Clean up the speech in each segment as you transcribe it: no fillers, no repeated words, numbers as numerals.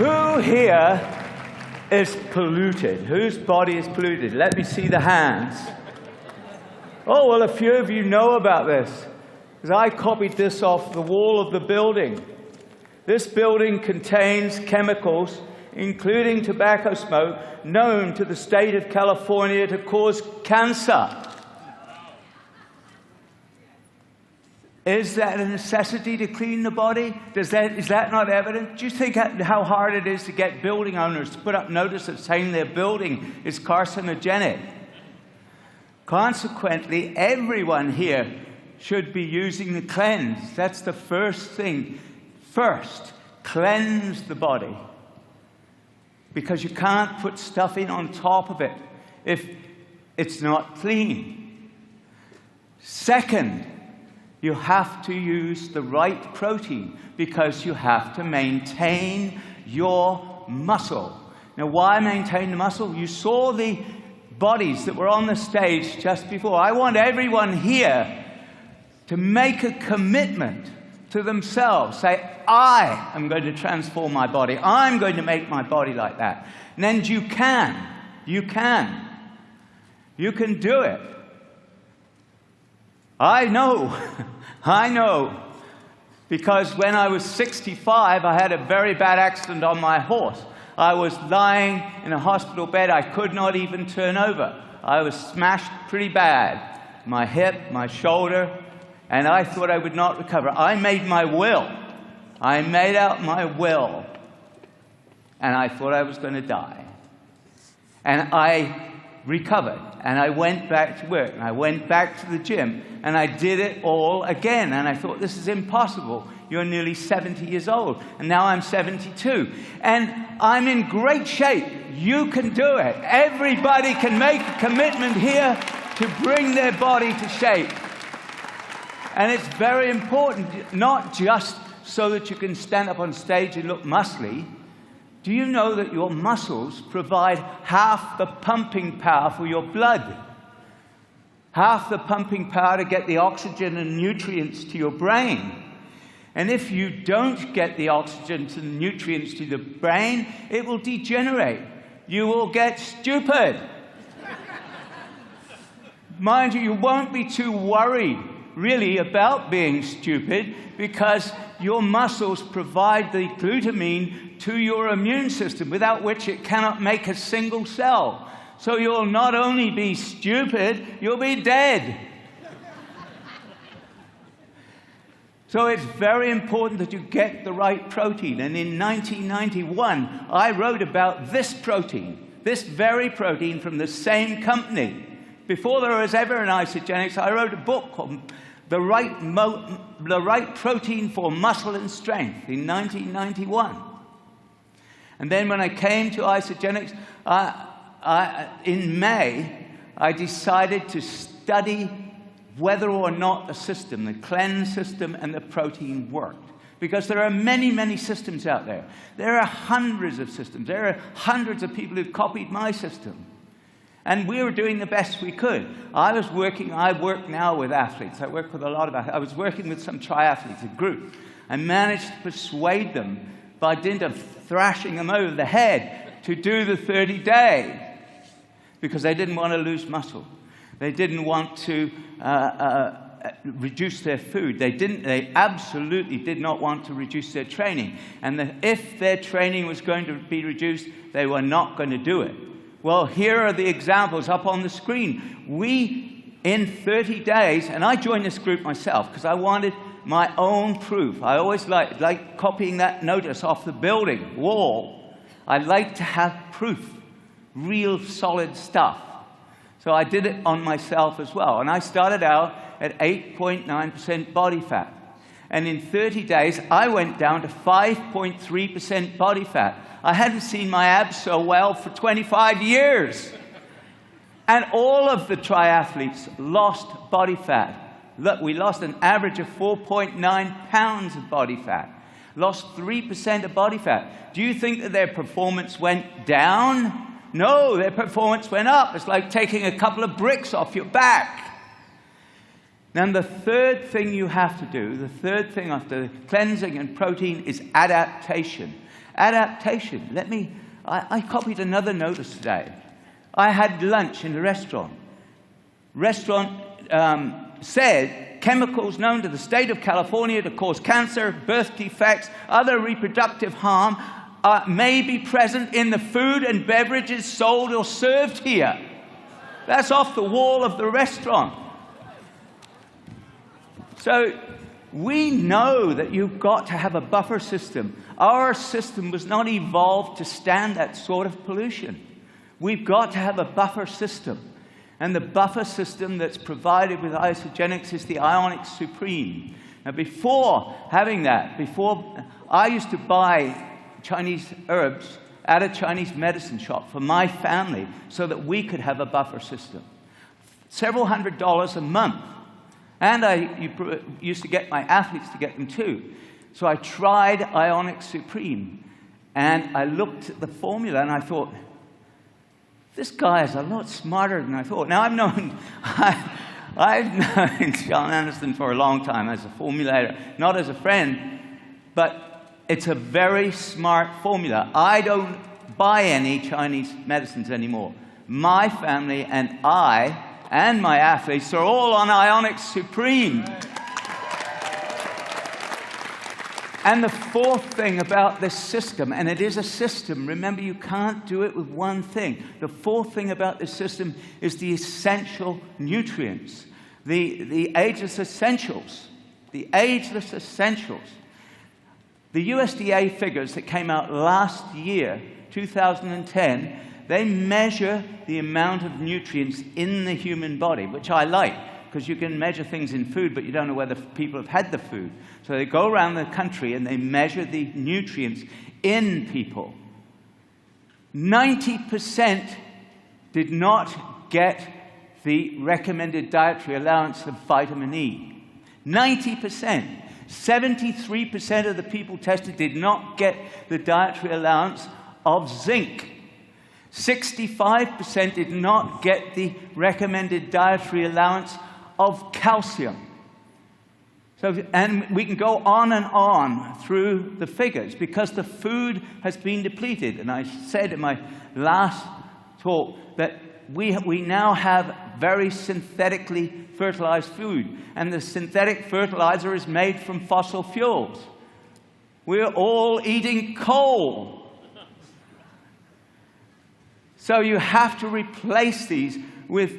Who here is polluted? Whose body is polluted? Let me see the hands. Oh, well, a few of you know about this, because I copied this off the wall of the building. This building contains chemicals, including tobacco smoke, known to the state of California to cause cancer. Is that a necessity to clean the body? Is that not evident? Do you think how hard it is to get building owners to put up notices saying their building is carcinogenic? Consequently, everyone here should be using the cleanse. That's the first thing. First, cleanse the body. Because you can't put stuff in on top of it if it's not clean. Second, you have to use the right protein because you have to maintain your muscle. Now, why maintain the muscle? You saw the bodies that were on the stage just before. I want everyone here to make a commitment to themselves. Say, I am going to transform my body. I'm going to make my body like that. And then you can. You can. You can do it. I know. I know. Because when I was 65, I had a very bad accident on my horse. I was lying in a hospital bed. I could not even turn over. I was smashed pretty bad. My hip, my shoulder, and I thought I would not recover. I made my will. I made out my will. And I thought I was going to die. And I recovered. And I went back to work. And I went back to the gym. And I did it all again. And I thought, this is impossible. You're nearly 70 years old. And now I'm 72. And I'm in great shape. You can do it. Everybody can make a commitment here to bring their body to shape. And it's very important, not just so that you can stand up on stage and look muscly. Do you know that your muscles provide half the pumping power for your blood? Half the pumping power to get the oxygen and nutrients to your brain. And if you don't get the oxygen and the nutrients to the brain, it will degenerate. You will get stupid. Mind you, you won't be too worried really about being stupid because your muscles provide the glutamine to your immune system, without which it cannot make a single cell. So you'll not only be stupid, you'll be dead. So it's very important that you get the right protein. And in 1991, I wrote about this protein, this very protein from the same company. Before there was ever an Isagenix, I wrote a book called The Right Protein for Muscle and Strength in 1991. And then when I came to Isagenix, in May, I decided to study whether or not the system, the cleanse system and the protein worked. Because there are many, many systems out there. There are hundreds of systems. There are hundreds of people who've copied my system. And we were doing the best we could. I work now with athletes. I work with a lot of athletes. I was working with some triathletes, a group. I managed to persuade them by dint of thrashing them over the head to do the 30-day because they didn't want to lose muscle. They didn't want to reduce their food. They absolutely did not want to reduce their training. And if their training was going to be reduced, they were not going to do it. Well, here are the examples up on the screen. We, in 30 days, and I joined this group myself because I wanted my own proof. I always like copying that notice off the building wall. I like to have proof, real solid stuff. So I did it on myself as well. And I started out at 8.9% body fat. And in 30 days, I went down to 5.3% body fat. I hadn't seen my abs so well for 25 years. And all of the triathletes lost body fat. Look, we lost an average of 4.9 pounds of body fat. Lost 3% of body fat. Do you think that their performance went down? No, their performance went up. It's like taking a couple of bricks off your back. Then the third thing you have to do, the third thing after cleansing and protein is adaptation. Adaptation. I copied another notice today. I had lunch in a restaurant. Restaurant said chemicals known to the state of California to cause cancer, birth defects, other reproductive harm may be present in the food and beverages sold or served here. That's off the wall of the restaurant. So we know that you've got to have a buffer system. Our system was not evolved to stand that sort of pollution. We've got to have a buffer system. And the buffer system that's provided with isogenics is the Ionic Supreme. Now, before having that, I used to buy Chinese herbs at a Chinese medicine shop for my family so that we could have a buffer system. Several $100s a month. And I used to get my athletes to get them too. So I tried Ionic Supreme. And I looked at the formula and I thought, this guy is a lot smarter than I thought. Now, I've known John Anderson for a long time as a formulator, not as a friend, but it's a very smart formula. I don't buy any Chinese medicines anymore. My family and I and my athletes are all on Ionic Supreme. And the fourth thing about this system, and it is a system, remember you can't do it with one thing. The fourth thing about this system is the essential nutrients, the ageless essentials, the ageless essentials. The USDA figures that came out last year, 2010, they measure the amount of nutrients in the human body, which I like, because you can measure things in food, but you don't know whether people have had the food. So they go around the country and they measure the nutrients in people. 90% did not get the recommended dietary allowance of vitamin E. 90%. 73% of the people tested did not get the dietary allowance of zinc. 65% did not get the recommended dietary allowance of calcium. So, and we can go on and on through the figures because the food has been depleted. And I said in my last talk that we now have very synthetically fertilized food. And the synthetic fertilizer is made from fossil fuels. We're all eating coal. So you have to replace these with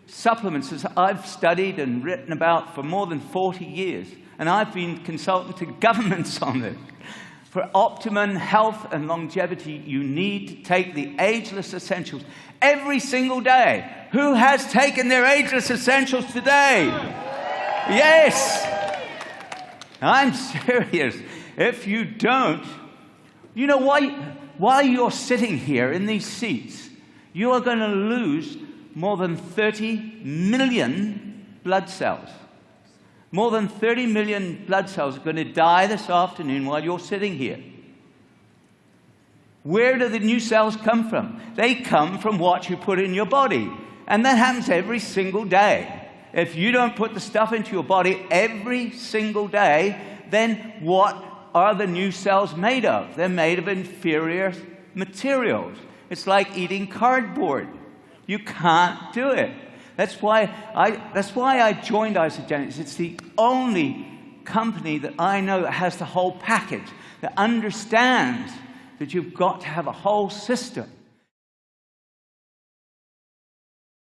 supplements, as I've studied and written about for more than 40 years. And I've been consulting to governments on this. For optimum health and longevity, you need to take the ageless essentials every single day. Who has taken their ageless essentials today? Yes! I'm serious. If you don't, you know why? While you're sitting here in these seats, you are going to lose more than 30 million blood cells. More than 30 million blood cells are going to die this afternoon while you're sitting here. Where do the new cells come from? They come from what you put in your body. And that happens every single day. If you don't put the stuff into your body every single day, then what are the new cells made of? They're made of inferior materials. It's like eating cardboard. You can't do it. That's why I joined Isogenics. It's the only company that I know that has the whole package, that understands that you've got to have a whole system.